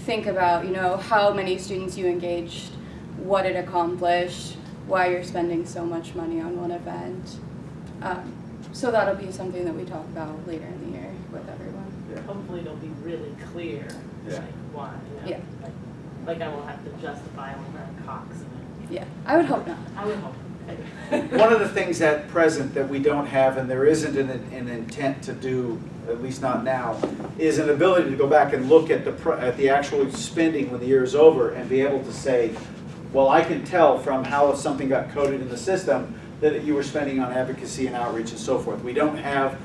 think about, you know, how many students you engaged, what it accomplished, why you're spending so much money on one event. So that'll be something that we talk about later in the year with everyone. Yeah. Hopefully it'll be really clear, Yeah. like why, you know? Yeah. Like I won't have to justify when wearing Cox in it. Yeah, I would hope not. I would hope. One of the things at present that we don't have, and there isn't an intent to do, at least not now, is an ability to go back and look at the actual spending when the year is over and be able to say, well, I can tell from how something got coded in the system that you were spending on advocacy and outreach and so forth. We don't have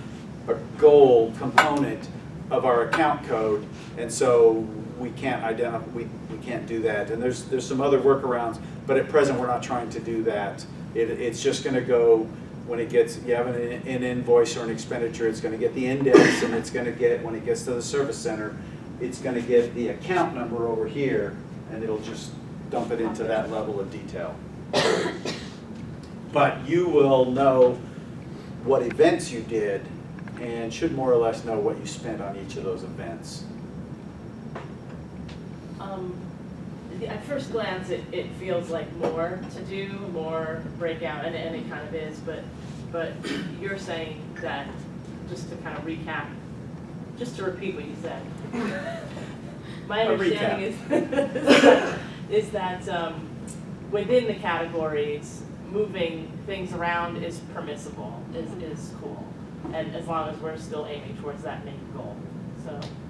a goal component of our account code, and so we can't identify, we can't do that. And there's some other workarounds, but at present we're not trying to do that. It's just going to go when it gets, you have an invoice or an expenditure, it's going to get the index, and it's going to get, when it gets to the service center, it's going to get the account number over here, and it'll just dump it into that level of detail. But you will know what events you did and should more or less know what you spent on each of those events. At first glance, it feels like more to do, more breakout, and it kind of is, but you're saying that, just to kind of recap, just to repeat what you said, my understanding is that within the categories, moving things around is permissible, is cool, and as long as we're still aiming towards that main goal.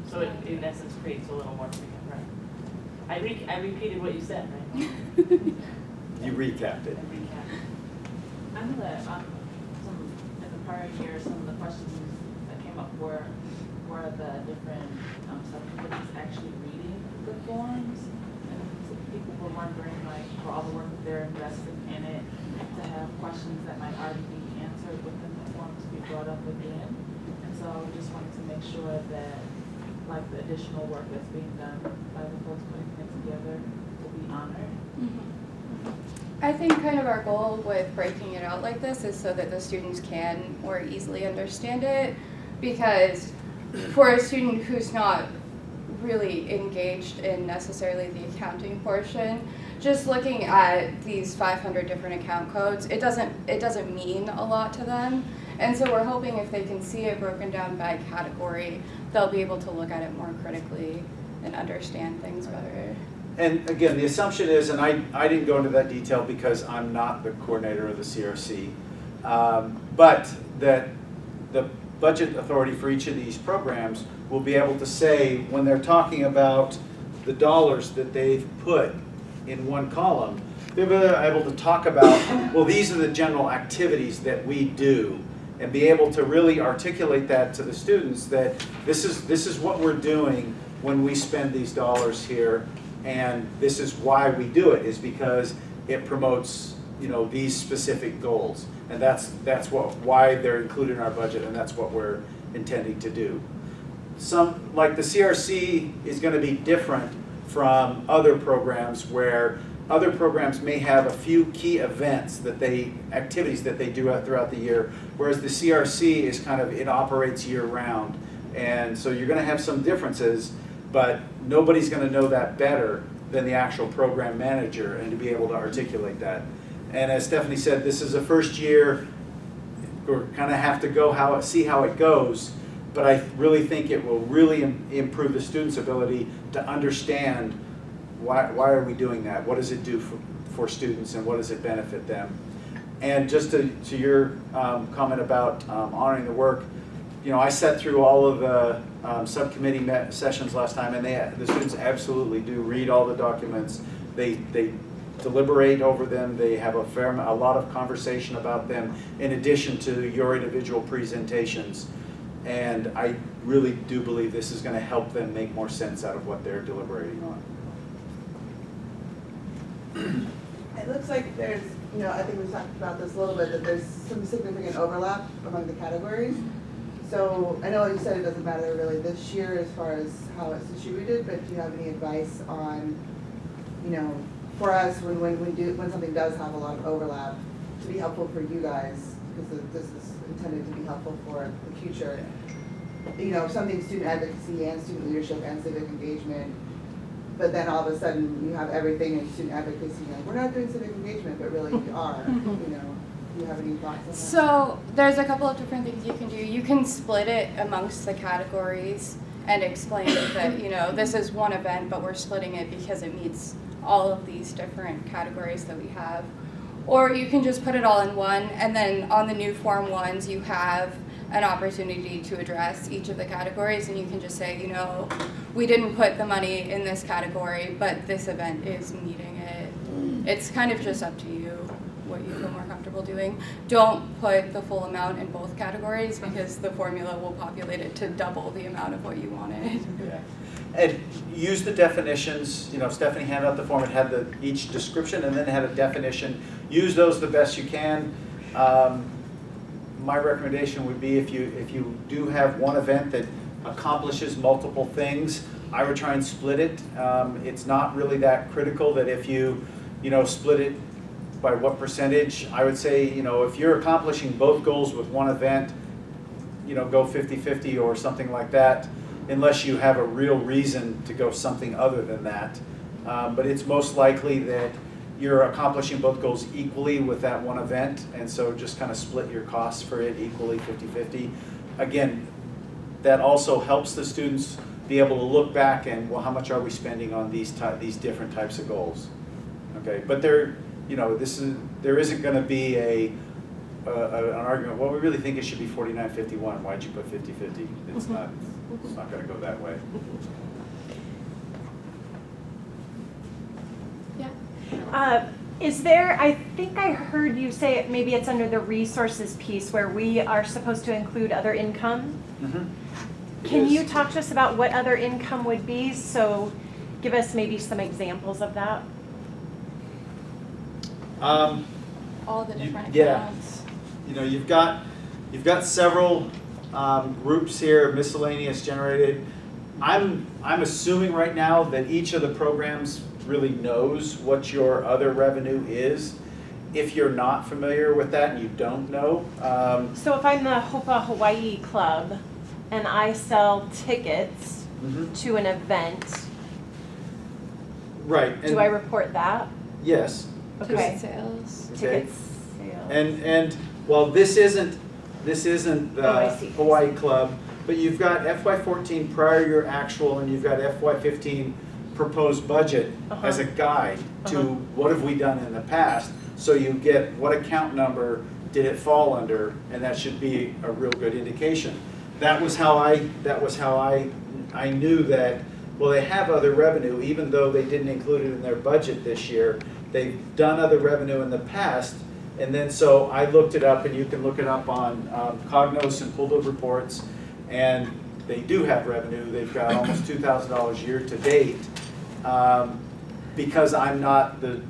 So it, in essence, creates a little more freedom, right? I repeated what you said, right? You recapped it. I recapped. I know that in the prior year, some of the questions that came up were the different subcommittees actually reading the forms, and so people were wondering, like, for all the work that they're investing in it, to have questions that might already be answered within the forms be brought up again. And so I just wanted to make sure that, like, the additional work that's being done by the folks putting it together will be honored. I think kind of our goal with breaking it out like this is so that the students can more easily understand it, because for a student who's not really engaged in necessarily the accounting portion, just looking at these 500 different account codes, it doesn't mean a lot to them. And so we're hoping if they can see it broken down by category, they'll be able to look at it more critically and understand things better. And again, the assumption is, and I didn't go into that detail because I'm not the coordinator of the CRC, but that the budget authority for each of these programs will be able to say, when they're talking about the dollars that they've put in one column, they'll be able to talk about, well, these are the general activities that we do, and be able to really articulate that to the students, that this is what we're doing when we spend these dollars here, and this is why we do it, is because it promotes, you know, these specific goals, and that's why they're included in our budget, and that's what we're intending to do. Some, like the CRC, is going to be different from other programs, where other programs may have a few key events activities that they do throughout the year, whereas the CRC is kind of, it operates year round. And so you're going to have some differences, but nobody's going to know that better than the actual program manager, and to be able to articulate that. And as Stephanie said, this is a first year, we're kind of have to see how it goes, but I really think it will really improve the students' ability to understand why are we doing that? What does it do for students, and what does it benefit them? And just to your comment about honoring the work, you know, I sat through all of the subcommittee sessions last time, and the students absolutely do read all the documents. They deliberate over them. They have a lot of conversation about them, in addition to your individual presentations. And I really do believe this is going to help them make more sense out of what they're deliberating on. It looks like there's, you know, I think we've talked about this a little bit, that there's some significant overlap among the categories. So I know you said it doesn't matter really this year as far as how it's distributed, but do you have any advice on, you know, for us when something does have a lot of overlap, to be helpful for you guys, because this is intended to be helpful for the future. You know, something student advocacy and student leadership and civic engagement, but then all of a sudden you have everything in student advocacy, like, we're not doing civic engagement, but really we are, you know. Do you have any thoughts on that? So there's a couple of different things you can do. You can split it amongst the categories and explain that, you know, this is one event, but we're splitting it because it meets all of these different categories that we have. Or you can just put it all in one, and then on the new Form 1s, you have an opportunity to address each of the categories, and you can just say, you know, we didn't put the money in this category, but this event is meeting it. It's kind of just up to you what you feel more comfortable doing. Don't put the full amount in both categories because the formula will populate it to double the amount of what you wanted. Yeah. And use the definitions, you know, Stephanie handed out the form, it had each description and then it had a definition. Use those the best you can. My recommendation would be if you do have one event that accomplishes multiple things, I would try and split it. It's not really that critical that if you know, split it by what percentage. I would say, you know, if you're accomplishing both goals with one event, you know, go 50-50 or something like that, unless you have a real reason to go something other than that. But it's most likely that you're accomplishing both goals equally with that one event, and so just kind of split your costs for it equally, 50-50. Again, that also helps the students be able to look back and, well, how much are we spending on these different types of goals? Okay, but there isn't going to be an argument, well, we really think it should be 49-51. Why'd you put 50-50? It's not going to go that way. Yeah. Is there, I think I heard you say it, maybe it's under the resources piece where we are supposed to include other income. Mm-hmm. Can you talk to us about what other income would be? So give us maybe some examples of that. All the different Yeah. accounts. You know, you've got several groups here, miscellaneous generated. I'm assuming right now that each of the programs really knows what your other revenue is. If you're not familiar with that and you don't know, So if I'm the Hopa Hawaii Club and I sell tickets to an event, right? do I report that? Yes. Okay. Sales. Okay. Tickets sales. And while this isn't the I see. Hawaii Club, but you've got FY14 prior year actual and you've got FY15 proposed budget as a guide to what have we done in the past, so you get what account number did it fall under, and that should be a real good indication. That was how I knew that, well, they have other revenue even though they didn't include it in their budget this year. They've done other revenue in the past, and then so I looked it up, and you can look it up on Cognos and pulled up reports, and they do have revenue. They've got almost $2,000 year to date. Because I'm not the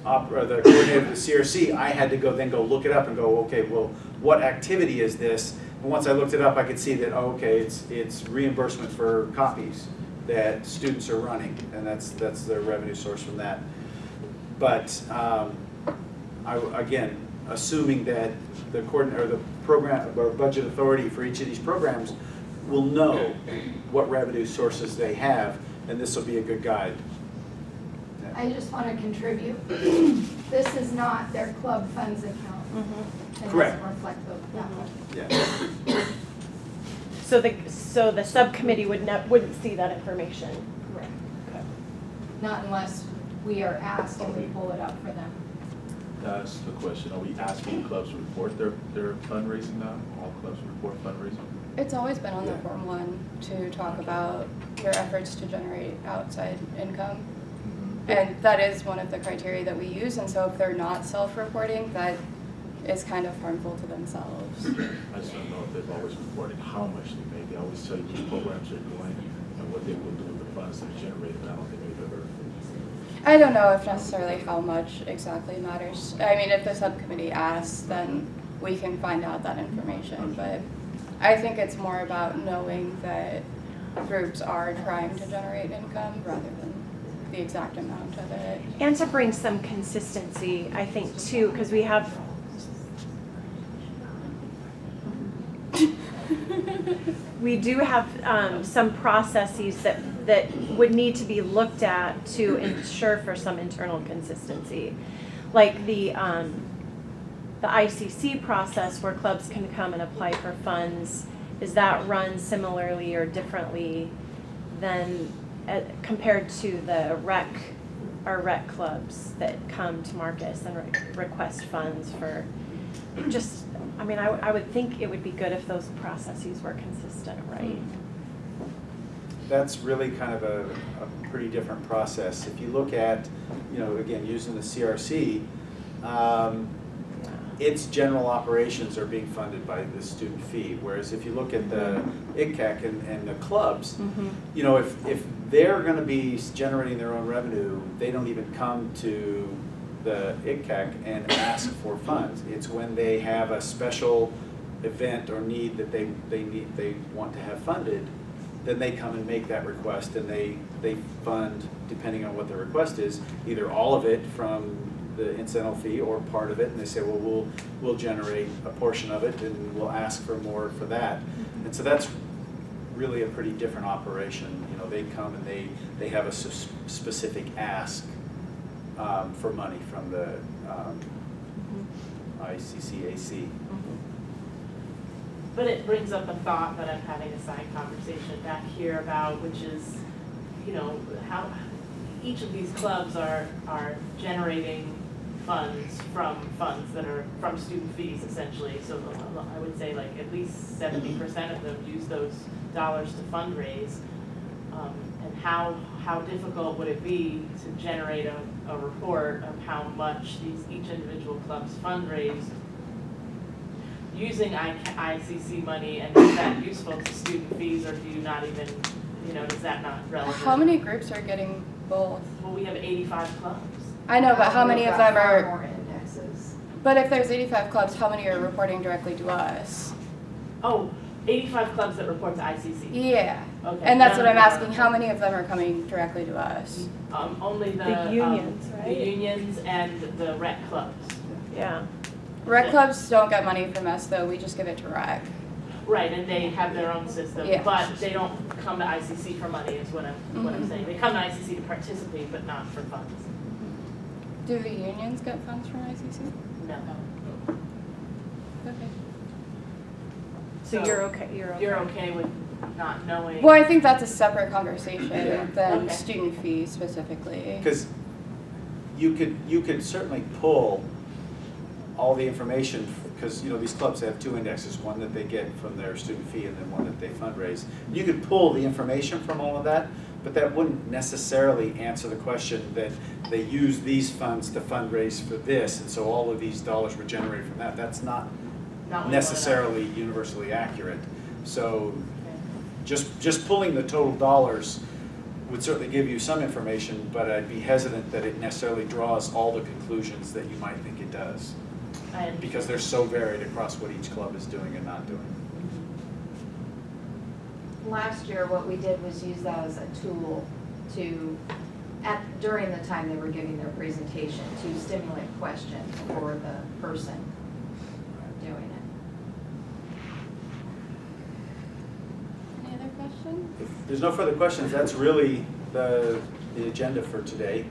coordinator of the CRC, I had to go look it up and go, okay, well, what activity is this? And once I looked it up, I could see that, oh, okay, it's reimbursement for copies that students are running, and that's their revenue source from that. But again, assuming that the coordinator or the program or budget authority for each of these programs will know what revenue sources they have, and this will be a good guide. I just want to contribute. This is not their club funds account. It Correct. doesn't reflect that one. Yeah. So the subcommittee wouldn't see that information. Correct. Okay. Not unless we are asked and we pull it up for them. That's the question. Are we asking clubs to report their fundraising now? All clubs report fundraising? It's always been on the Form 1 to talk about your efforts to generate outside income. And that is one of the criteria that we use, and so if they're not self-reporting, that is kind of harmful to themselves. I just don't know if they've always reported how much they make. They always tell you which programs they're doing and what they will do with the funds they're generating, but I don't think they've ever. I don't know if necessarily how much exactly matters. I mean, if the subcommittee asks, then we can find out that information, but I think it's more about knowing that groups are trying to generate income rather than the exact amount of it. And to bring some consistency, I think, too, because we have we do have some processes that that would need to be looked at to ensure for some internal consistency. Like the ICC process where clubs can come and apply for funds, is that run similarly or differently than compared to the our rec clubs that come to Marcus and request funds for just, I mean, I would think it would be good if those processes were consistent, right? That's really kind of a pretty different process. If you look at, again, using the CRC, its general operations are being funded by the student fee, whereas if you look at the ICCAC and the clubs, if they're going to be generating their own revenue, they don't even come to the ICCAC and ask for funds. It's when they have a special event or need that they want to have funded, then they come and make that request, and they fund, depending on what the request is, either all of it from the incidental fee or part of it, and they say, well, we'll generate a portion of it and we'll ask for more for that. And so that's really a pretty different operation. They come and they have a specific ask for money from the ICCAC. But it brings up a thought that I'm having a side conversation back here about, which is, how each of these clubs are generating funds that are from student fees, essentially. So I would say like at least 70% of them use those dollars to fundraise. And how difficult would it be to generate a report of how much each individual clubs fundraise using ICC money, and is that useful to student fees, or do you not even, is that not relevant? How many groups are getting both? Well, we have 85 clubs. I know, but how many of them are, More indexes. but if there's 85 clubs, how many are reporting directly to us? Oh, 85 clubs that report to ICC. Yeah. Okay. And that's what None I'm of them asking, are- how many of them are coming directly to us? Only The unions, right? The unions and the rec clubs. Yeah. Rec clubs don't get money from us though, we just give it to rec. Right, and they have their own system, Yeah. but they don't come to ICC for money, is what I'm saying. They come to ICC to participate, but not for funds. Do the unions get funds from ICC? No. Okay. So you're okay, you're okay with not knowing? Well, I think that's a separate conversation Yeah. than Okay. student fees specifically. Because you could certainly pull all the information, because these clubs have two indexes, one that they get from their student fee and then one that they fundraise. You could pull the information from all of that, but that wouldn't necessarily answer the question that they use these funds to fundraise for this, and so all of these dollars were generated from that. That's not Not what necessarily universally accurate. So Okay. just pulling the total dollars would certainly give you some information, but I'd be hesitant that it necessarily draws all the conclusions that you might think it does, because they're so varied across what each club is doing and not doing. Last year, what we did was use that as a tool during the time they were giving their presentation, to stimulate questions for the person doing it. Any other questions? If there's no further questions, that's really the agenda for today.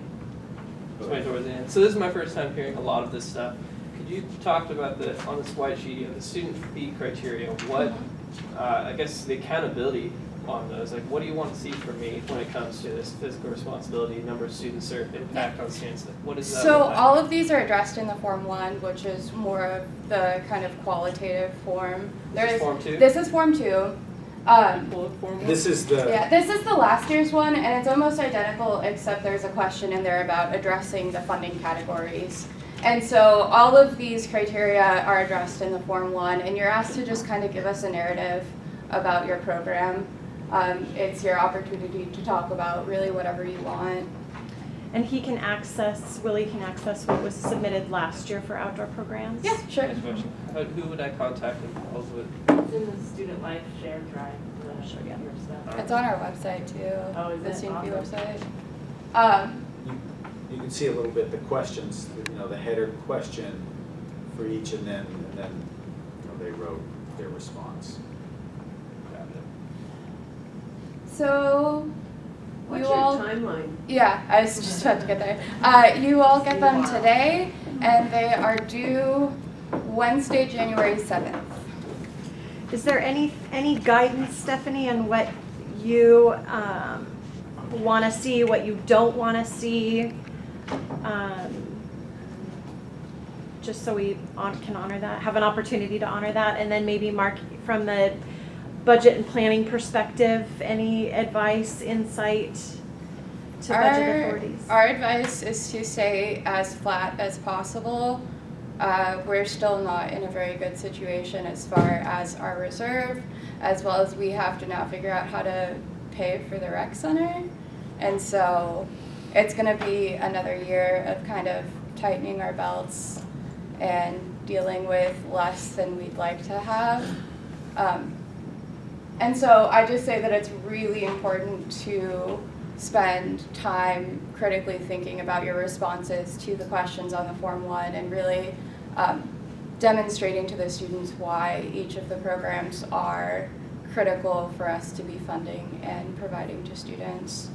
It's way towards the end. So this is my first time hearing a lot of this stuff. Could you talk about on this white sheet, the student fee criteria, what, I guess the accountability on those, like what do you want to see from me when it comes to this fiscal responsibility, number of students served, impact on students, like what is that? So look like? all of these are addressed in the Form 1, which is more of the kind of qualitative form. This is Form 2? This is Form 2. Pull up Form 1? This is the, Yeah, this is the last year's one, and it's almost identical, except there's a question in there about addressing the funding categories. And so all of these criteria are addressed in the Form 1, and you're asked to just kind of give us a narrative about your program. It's your opportunity to talk about really whatever you want. And Willie can access what was submitted last year for outdoor programs? Yeah, sure. Next question. Who would I contact involved with? It's in the student life shared drive. Sure, yeah. Your stuff. It's on our website too. Oh, is the it? student fee Awesome. website. you can see a little bit the questions, the header question for each, and then they wrote their response. So you all, timeline? yeah, I was just about to get there. You all get them today, and they are due Wednesday, January 7th. Is there any guidance, Stephanie, on what you want to see, what you don't want to see? Just so we can honor that, have an opportunity to honor that, and then maybe Mark, from the budget and planning perspective, any advice, insight to budget authorities? Our advice is to stay as flat as possible. We're still not in a very good situation as far as our reserve, as well as we have to now figure out how to pay for the rec center. And so it's going to be another year of kind of tightening our belts and dealing with less than we'd like to have. And so I just say that it's really important to spend time critically thinking about your responses to the questions on the Form 1 and really demonstrating to the students why each of the programs are critical for us to be funding and providing to students.